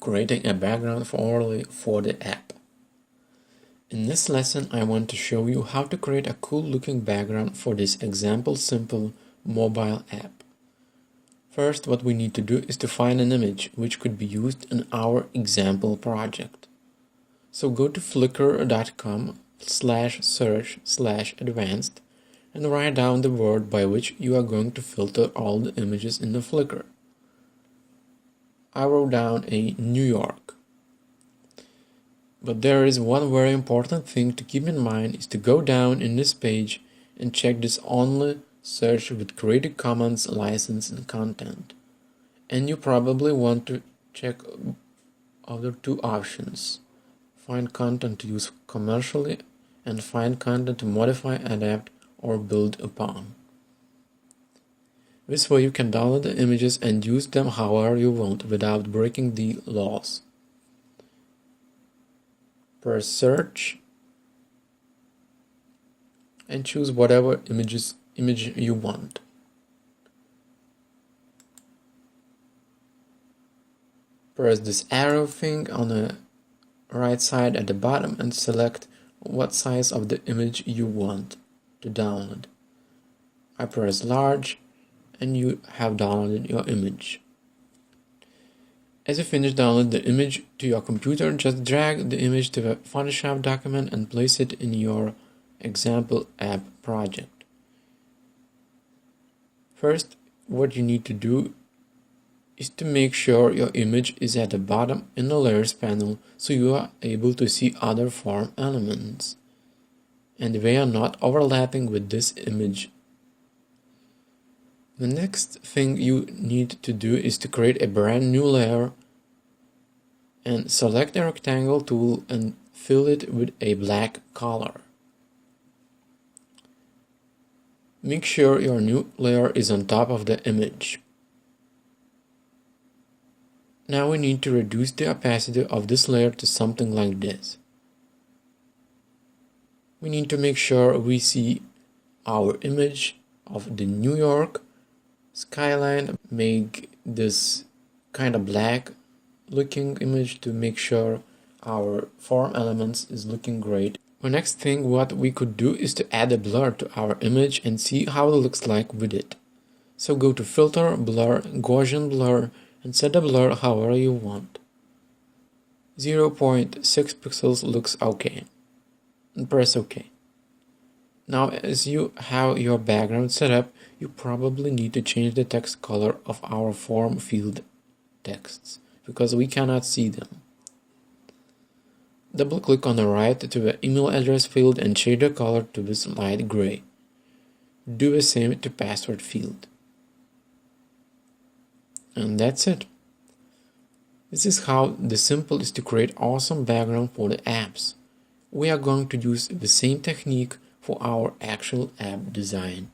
creating a background for the app. In this lesson, I want to show you how to create a cool looking background for this example simple mobile app. First, what we need to do is to find an image which could be used in our example project. So go to flickr.com/search/advanced and write down the word by which you are going to filter all the images in the Flickr. I wrote down a New York. But there is one very important thing to keep in mind is to go down in this page and check this only search with Creative Commons license and content. And you probably want to check other two options. Find content to use commercially and find content to modify, adapt, or build upon. This way you can download the images and use them however you want without breaking the laws. Press search and choose whatever image you want. Press this arrow thing on the right side at the bottom and select what size of the image you want to download. I press large and you have downloaded your image. As you finish downloading the image to your computer, just drag the image to a Photoshop document and place it in your example app project. First, what you need to do is to make sure your image is at the bottom in the layers panel so you are able to see other form elements and they are not overlapping with this image. The next thing you need to do is to create a brand new layer and select the rectangle tool and fill it with a black color. Make sure your new layer is on top of the image. Now we need to reduce the opacity of this layer to something like this. We need to make sure we see our image of the New York skyline. Make this kind of black looking image to make sure our form elements is looking great. The next thing what we could do is to add a blur to our image and see how it looks like with it. So go to Filter, Blur, Gaussian Blur and set the blur however you want. 0.6 pixels looks okay. And press OK. Now as you have your background set up, you probably need to change the text color of our form field texts because we cannot see them. Double click on the right to the email address field and change the color to this light gray. Do the same to password field. And that's it. This is how the simple is to create awesome background for the apps. We are going to use the same technique for our actual app design.